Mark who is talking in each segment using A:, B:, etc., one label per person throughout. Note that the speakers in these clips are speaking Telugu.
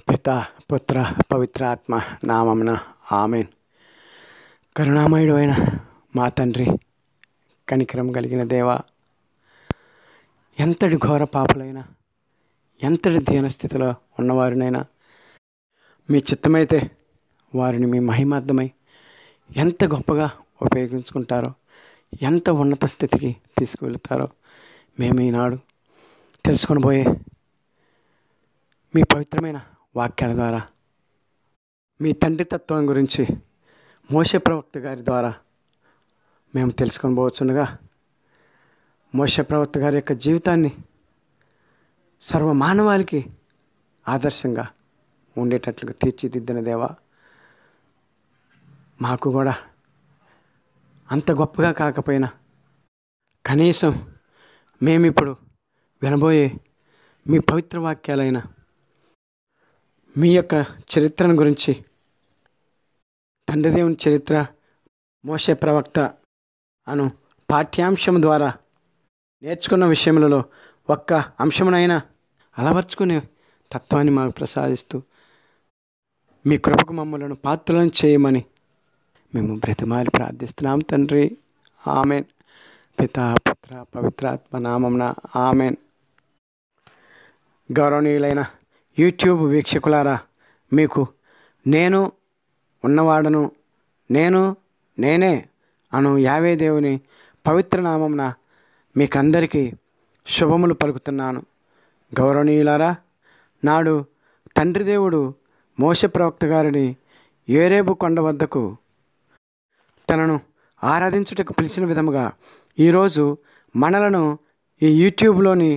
A: పిత పుత్ర పవిత్రాత్మ నామమున ఆమెన్. కరుణామయుడు అయిన మా తండ్రి, కనికరం కలిగిన దేవ, ఎంతటి ఘోర పాపలైనా, ఎంతటి దీనస్థితిలో ఉన్నవారినైనా మీ చిత్తమైతే వారిని మీ మహిమార్థమై ఎంత గొప్పగా ఉపయోగించుకుంటారో, ఎంత ఉన్నత స్థితికి తీసుకువెళుతారో మేము ఈనాడు తెలుసుకొని పోయే మీ పవిత్రమైన వాక్యాల ద్వారా మీ తండ్రి తత్వం గురించి మోషే ప్రవక్త గారి ద్వారా మేము తెలుసుకొని పోవచ్చుండగా, మోషే ప్రవక్త గారి యొక్క జీవితాన్ని సర్వమానవాళికి ఆదర్శంగా ఉండేటట్లుగా తీర్చిదిద్దిన దేవా, మాకు కూడా అంత గొప్పగా కాకపోయినా కనీసం మేమిప్పుడు వినబోయే మీ పవిత్ర వాక్యాలైన మీ యొక్క చరిత్రను గురించి, తండ్రి దేవుని చరిత్ర, మోషే ప్రవక్త అను పాఠ్యాంశం ద్వారా నేర్చుకున్న విషయములలో ఒక్క అంశమునైనా అలవర్చుకునే తత్వాన్ని మాకు ప్రసాదిస్తూ మీ కృపకు మమ్మలను పాత్రలను చేయమని మేము బ్రతిమాలి ప్రార్థిస్తున్నాం తండ్రి. ఆమెన్. పితా పుత్ర పవిత్రాత్మ నామమున ఆమెన్. గౌరవనీయులైన యూట్యూబ్ వీక్షకులారా, మీకు నేను ఉన్నవాడను, నేనే అను యావే దేవుని పవిత్ర నామమున మీకందరికీ శుభములు పలుకుతున్నాను. గౌరవనీయులారా, నాడు తండ్రి దేవుడు మోషే ప్రవక్త గారిని యోరేబు కొండ వద్దకు తనను ఆరాధించుటకు పిలిచిన విధముగా ఈరోజు మనలను ఈ యూట్యూబ్లోని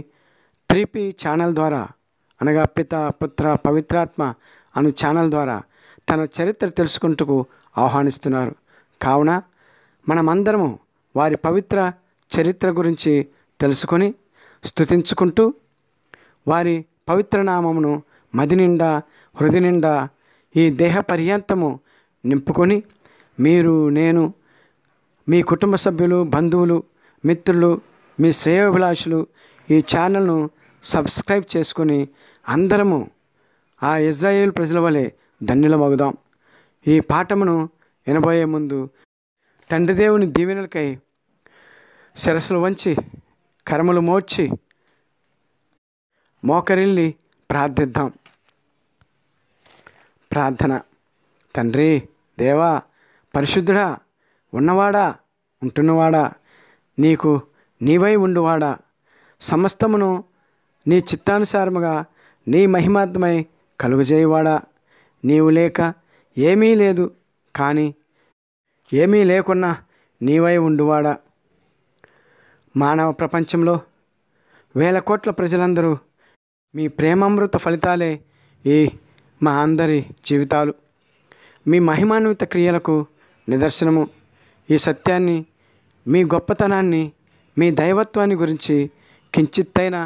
A: 3P ఛానల్ ద్వారా, అనగా పిత పుత్ర పవిత్రాత్మ అను ఛానల్ ద్వారా తన చరిత్ర తెలుసుకుంటూ ఆహ్వానిస్తున్నారు. కావున మనమందరము వారి పవిత్ర చరిత్ర గురించి తెలుసుకొని స్తుతించుకుంటూ వారి పవిత్ర నామమును మది నిండా హృదయ నిండా ఈ దేహ పర్యంతము నింపుకొని మీరు, నేను, మీ కుటుంబ సభ్యులు, బంధువులు, మిత్రులు, మీ శ్రేయోభిలాషులు ఈ ఛానల్ను సబ్స్క్రైబ్ చేసుకొని అందరము ఆ ఇజ్రాయేల్ ప్రజల వలె ధన్యులమగుదాం. ఈ పాఠమును వినబోయే ముందు తండ్రి దేవుని దీవెనలకై శిరస్సులు వంచి కరములు మోడ్చి మోకరిల్లి ప్రార్థిద్దాం. ప్రార్థన. తండ్రి దేవా, పరిశుద్ధుడా, ఉన్నవాడా, ఉంటున్నవాడా, నీకు నీవై ఉండువాడా, సమస్తమును నీ చిత్తానుసారముగా నీ మహిమార్థమై కలుగజేయవాడా, నీవు లేక ఏమీ లేదు, కానీ ఏమీ లేకున్నా నీవై ఉండువాడా. మానవ ప్రపంచంలో వేల కోట్ల ప్రజలందరూ మీ ప్రేమామృత ఫలితాలే ఈ మా అందరి జీవితాలు. మీ మహిమాన్విత క్రియలకు నిదర్శనము. ఈ సత్యాన్ని, మీ గొప్పతనాన్ని, మీ దైవత్వాన్ని గురించి కించిత్తైన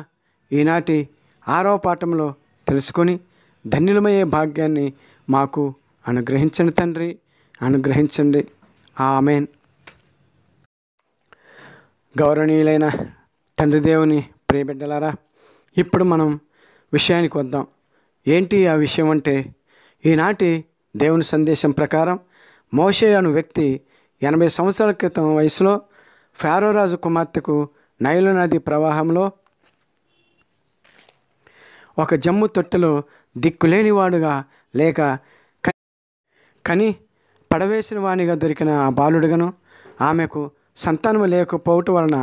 A: ఈనాటి 6వ పాఠంలో తెలుసుకొని ధన్యులమయ్యే భాగ్యాన్ని మాకు అనుగ్రహించండి తండ్రి, అనుగ్రహించండి. ఆమెన్. గౌరవనీయులైన తండ్రి దేవుని ప్రియబిడ్డలారా, ఇప్పుడు మనం విషయానికి వద్దాం. ఏంటి ఆ విషయం అంటే, ఈనాటి దేవుని సందేశం ప్రకారం మోషే అను వ్యక్తి 80 సంవత్సరాల క్రితం వయసులో ఫారో రాజు కుమార్తెకు నైలు నది ప్రవాహంలో ఒక జమ్ము తొట్టెలో దిక్కులేనివాడుగా లేక కని పడవేసిన వానిగా దొరికిన ఆ బాలుడుగాను, ఆమెకు సంతానము లేకపోవటం వలన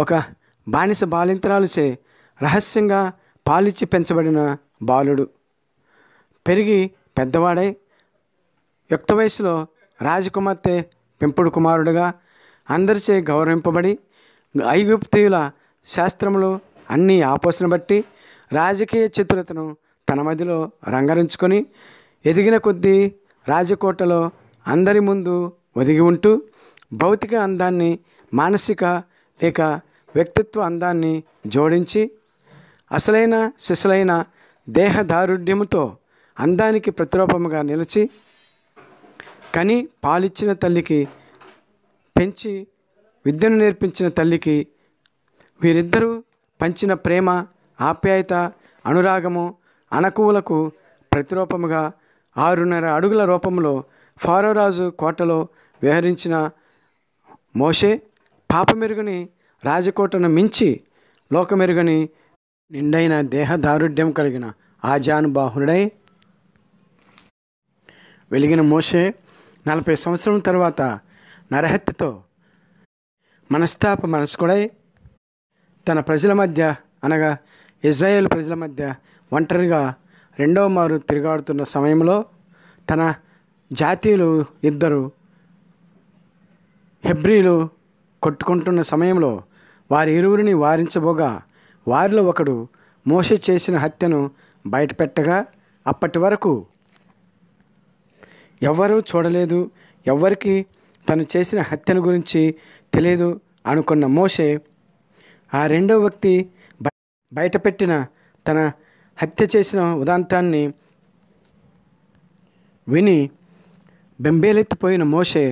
A: ఒక బానిస బాలింతరాలుచే రహస్యంగా పాలిచ్చి పెంచబడిన బాలుడు పెరిగి పెద్దవాడై యుక్త వయసులో రాజకుమార్తె పెంపుడు కుమారుడుగా అందరిచే గౌరవింపబడి ఐగుప్తీయుల శాస్త్రములు అన్నీ ఆపోసన బట్టి రాజకీయ చతురతను తన మదిలో రంగరించుకొని ఎదిగిన కొద్దీ రాజకోటలో అందరి ముందు ఒదిగి ఉంటూ భౌతిక అందాన్ని మానసిక లేక వ్యక్తిత్వ అందాన్ని జోడించి అసలైన సిసలైన దేహదారుఢ్యముతో అందానికి ప్రతిరూపముగా నిలిచి కని పాలిచ్చిన తల్లికి, పెంచి విద్యను నేర్పించిన తల్లికి వీరిద్దరూ పంచిన ప్రేమ, ఆప్యాయత, అనురాగము అణకువలకు ప్రతిరూపముగా 6.5 అడుగుల రూపంలో ఫారో రాజు కోటలో విహరించిన మోషే పాపమెరుగని రాజకోటను మించి లోకమెరుగని నిండైన దేహదారుఢ్యం కలిగిన ఆజానుబాహుడై వెలిగిన మోషే 40 సంవత్సరం తర్వాత నరహత్యతో మనస్కుడై తన ప్రజల మధ్య అనగా ఇజ్రాయేల్ ప్రజల మధ్య ఒంటరిగా రెండవ మారు తిరుగాడుతున్న సమయంలో తన జాతీయులు ఇద్దరు హెబ్రీలు కొట్టుకుంటున్న సమయంలో వారి ఇరువురిని వారించబోగా వారిలో ఒకడు మోషే చేసిన హత్యను బయటపెట్టగా అప్పటి వరకు ఎవ్వరూ చూడలేదు, ఎవ్వరికి తను చేసిన హత్యను గురించి తెలియదు అనుకున్న మోషే ఆ రెండవ వ్యక్తి బయటపెట్టిన తన హత్య చేసిన ఉదాంతాన్ని విని బెంబేలెత్తిపోయిన మోషే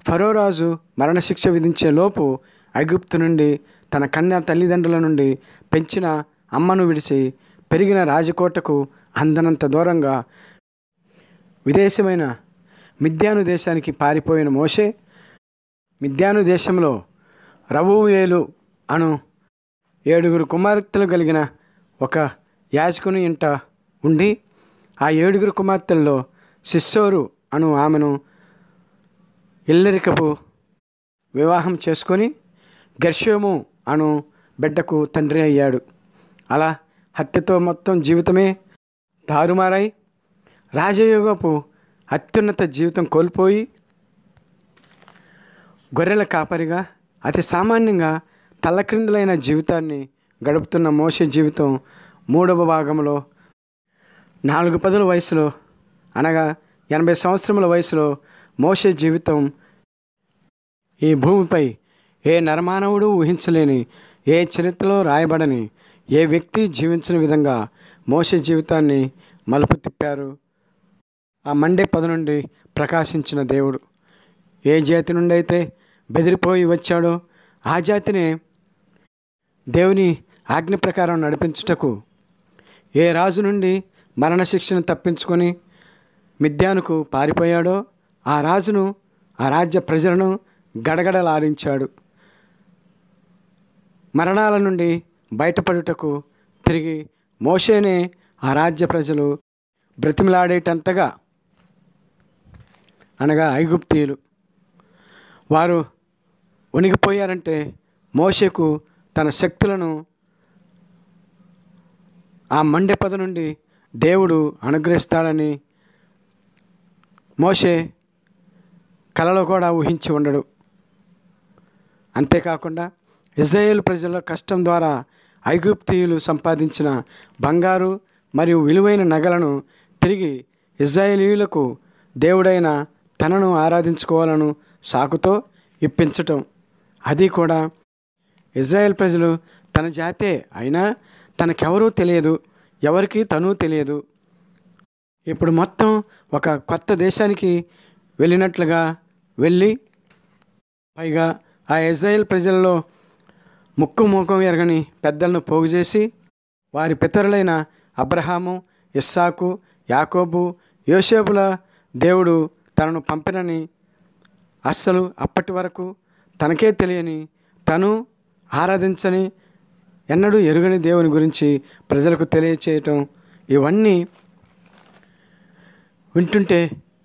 A: ఫరో రాజు మరణశిక్ష విధించే లోపు ఐగుప్తు నుండి తన కన్య తల్లిదండ్రుల నుండి పెంచిన అమ్మను విడిచి పెరిగిన రాజకోటకు అందనంత దూరంగా విదేశమైన మిద్యాను దేశానికి పారిపోయిన మోషే మిద్యాను దేశంలో రవూయేలు అను 7 కుమార్తెలు కలిగిన ఒక యాజకుని ఇంట ఉండి ఆ 7 కుమార్తెల్లో సిస్సోరు అను ఆమెను ఇల్లరికపు వివాహం చేసుకొని గెర్షోము అను బిడ్డకు తండ్రి అయ్యాడు. అలా హత్యతో మొత్తం జీవితమే తారుమారై రాజయోగపు అత్యున్నత జీవితం కోల్పోయి గొర్రెల కాపరిగా అతి సామాన్యంగా తల్లక్రిందులైన జీవితాన్ని గడుపుతున్న మోషే జీవితం 3వ భాగంలో 4 పదుల వయసులో అనగా 80 సంవత్సరముల వయసులో మోషే జీవితం ఈ భూమిపై ఏ నరమానవుడు ఊహించలేని, ఏ చరిత్రలో రాయబడని, ఏ వ్యక్తి జీవించిన విధంగా మోషే జీవితాన్ని మలుపు తిప్పారు. ఆ మండే పొద నుండి ప్రకాశించిన దేవుడు ఏ జాతి నుండి అయితే బెదిరిపోయి వచ్చాడో ఆ జాతినే దేవుని ఆజ్ఞ ప్రకారం నడిపించుటకు, ఏ రాజు నుండి మరణశిక్షను తప్పించుకొని మిద్యానుకు పారిపోయాడో ఆ రాజును, ఆ రాజ్య ప్రజలను గడగడలాడించాడు. మరణాల నుండి బయటపడుటకు తిరిగి మోషేనే ఆ రాజ్య ప్రజలు బ్రతిమలాడేటంతగా అనగా ఐగుప్తీయులు వారు వణిగిపోయారంటే మోషేకు తన శక్తులను ఆ మండే పొద నుండి దేవుడు అనుగ్రహిస్తాడని మోషే కలలో కూడా ఊహించి ఉండడు. అంతేకాకుండా ఇజ్రాయేల్ ప్రజల కష్టం ద్వారా ఐగుప్తీయులు సంపాదించిన బంగారు మరియు విలువైన నగలను తిరిగి ఇజ్రాయేలీయులకు దేవుడైన తనను ఆరాధించుకోవాలను సాకుతో ఇప్పించటం, అది కూడా ఇజ్రాయేల్ ప్రజలు తన జాతే అయినా తనకెవరూ తెలియదు, ఎవరికి తను తెలియదు. ఇప్పుడు మొత్తం ఒక కొత్త దేశానికి వెళ్ళినట్లుగా వెళ్ళి పైగా ఆ ఇజ్రాయేల్ ప్రజల్లో ముఖం ఎరగని పెద్దలను పోగు చేసి వారి పితరులైన అబ్రహాము, ఇస్సాకు, యాకోబు, యోసేపుల దేవుడు తనను పంపినని అస్సలు అప్పటి వరకు తనకే తెలియని, తను ఆరాధించని, ఎన్నడూ ఎరుగని దేవుని గురించి ప్రజలకు తెలియచేయటం, ఇవన్నీ వింటుంటే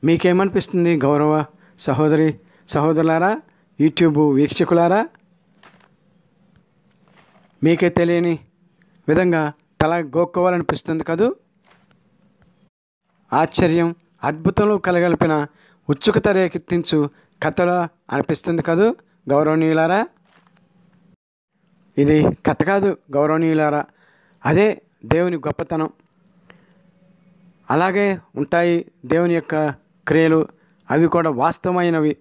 A: మీకేమనిపిస్తుంది గౌరవ సహోదరి సహోదరులారా, యూట్యూబ్ వీక్షకులారా? మీకే తెలియని విధంగా తల గోక్కోవాలనిపిస్తుంది కదూ? ఆశ్చర్యం, అద్భుతంలో కలగలిపిన ఉత్సుకత రేకెత్తించు కథలా అనిపిస్తుంది కదూ గౌరవనీయులారా? ఇది కథ కాదు గౌరవనీయులారా, అదే దేవుని గొప్పతనం. అలాగే ఉంటాయి దేవుని యొక్క క్రియలు, అవి కూడా వాస్తవమైనవి.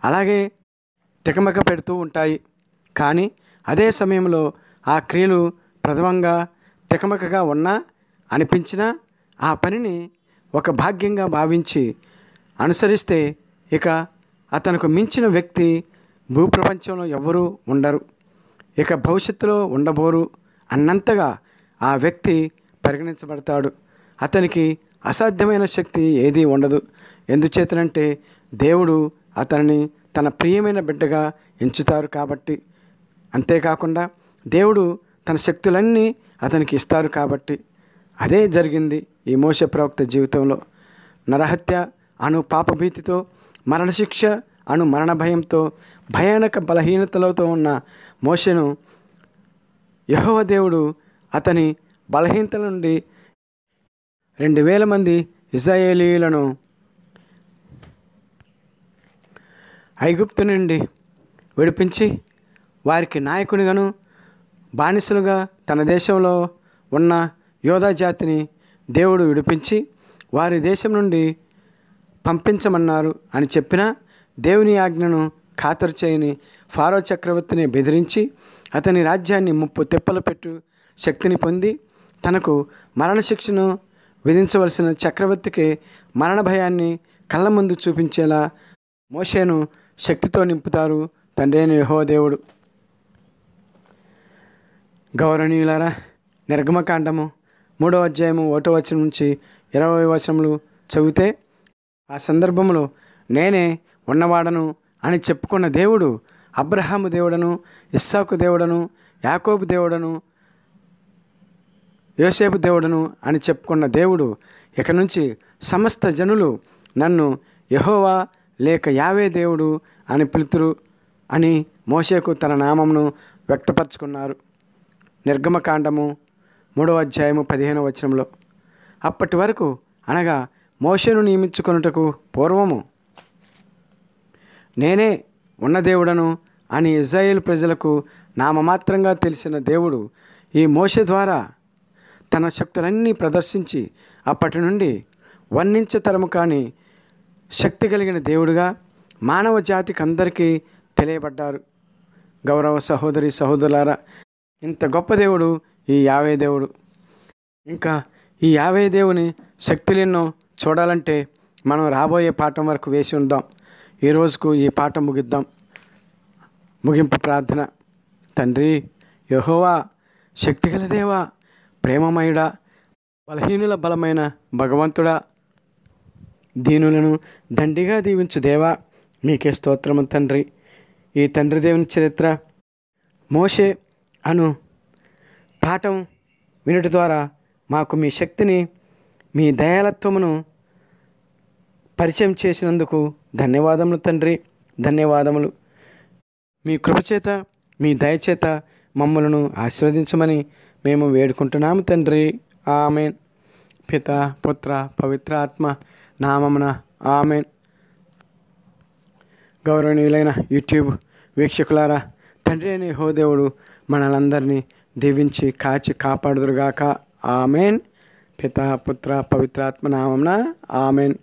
A: అలాగే తికమక పెడుతూ ఉంటాయి. కానీ అదే సమయంలో ఆ క్రియలు ప్రథమంగా తికమకగా ఉన్నా అనిపించినా ఆ పనిని ఒక భాగ్యంగా భావించి అనుసరిస్తే ఇక అతనికి మించిన వ్యక్తి భూప్రపంచంలో ఎవ్వరూ ఉండరు, ఇక భవిష్యత్తులో ఉండబోరు అన్నంతగా ఆ వ్యక్తి పరిగణించబడతాడు. అతనికి అసాధ్యమైన శక్తి ఏదీ ఉండదు. ఎందుచేతనంటే దేవుడు అతనిని తన ప్రియమైన బిడ్డగా ఎంచుతారు కాబట్టి. అంతేకాకుండా దేవుడు తన శక్తులన్నీ అతనికి ఇస్తారు కాబట్టి. అదే జరిగింది ఈ మోషే ప్రవక్త జీవితంలో. నరహత్య అను పాపభీతితో, మరణశిక్ష అను మరణ భయంతో, భయానక బలహీనతలతో ఉన్న మోషేను యెహోవా దేవుడు అతని బలహీనతల నుండి 2000 మంది ఇశ్రాయేలీయులను ఐగుప్తు నుండి విడిపించి వారికి నాయకునిగాను, బానిసలుగా తన దేశంలో ఉన్న యోధా జాతిని దేవుడు విడిపించి వారి దేశం నుండి పంపించమన్నారు అని చెప్పినా దేవుని ఆజ్ఞను ఖాతరు చేయని ఫారో చక్రవర్తిని బెదిరించి అతని రాజ్యాన్ని ముప్పు తెప్పలు పెట్టు శక్తిని పొంది తనకు మరణశిక్షను విధించవలసిన చక్రవర్తికి మరణ భయాన్ని కళ్ళ ముందు చూపించేలా మోషేను శక్తితో నింపుతారు తండ్రి అయిన యెహోవా దేవుడు. గౌరవనీయులారా, నిర్గమకాండము 3వ అధ్యాయము 1వ వచనం నుంచి 20వ వచనములు చదివితే ఆ సందర్భంలో నేనే ఉన్నవాడను అని చెప్పుకున్న దేవుడు అబ్రహాము దేవుడను, ఇస్సాకు దేవుడను, యాకోబు దేవుడను, యోసేపు దేవుడను అని చెప్పుకున్న దేవుడు ఇక నుంచి సమస్త జనులు నన్ను యెహోవా లేక యావే దేవుడు అని పిలుతురు అని మోషేకు తన నామమును వ్యక్తపరచుకున్నారు. నిర్గమకాండము 3వ అధ్యాయము 15వ వచనంలో. అప్పటి వరకు అనగా మోషేను నియమించుకొనుటకు పూర్వము నేనే ఉన్న దేవుడను అని ఇశ్రాయేలు ప్రజలకు నామమాత్రంగా తెలిసిన దేవుడు ఈ మోషే ద్వారా తన శక్తులన్నీ ప్రదర్శించి అప్పటి నుండి వర్ణించతరము కాని శక్తి కలిగిన దేవుడుగా మానవ జాతికి అందరికీ తెలియబడ్డారు. గౌరవ సహోదరి సహోదరులారా, ఇంత గొప్ప దేవుడు ఈ యావే దేవుడు. ఇంకా ఈ యావే దేవుని శక్తులెన్నో చూడాలంటే మనం రాబోయే పాఠం వరకు వేసి ఉందాం. ఈ రోజుకు ఈ పాఠం ముగిద్దాం. ముగింపు ప్రార్థన. తండ్రి యెహోవా, శక్తిగల దేవా, ప్రేమమయుడా, బలహీనుల బలమైన భగవంతుడా, దీనులను దండిగా దీవించు దేవా, మీకే స్తోత్రము తండ్రి. ఈ తండ్రి దేవుని చరిత్ర మోషే అను పాఠం వినుట ద్వారా మాకు మీ శక్తిని, మీ దయాళత్వమును పరిచయం చేసినందుకు ధన్యవాదములు తండ్రి, ధన్యవాదములు. మీ కృపచేత, మీ దయచేత మమ్మలను ఆశీర్వదించమని మేము వేడుకుంటున్నాము తండ్రి. ఆమెన్. పిత, పుత్ర, పవిత్ర ఆత్మ నామమున ఆమెన్. గౌరవనీయులైన యూట్యూబ్ వీక్షకులారా, తండ్రి అయిన యెహోవా దేవుడు మనలందరినీ దీవించి కాచి కాపాడుదురుగాక. ఆమెన్. పిత, పుత్ర, పవిత్రాత్మ నామమున ఆమెన్.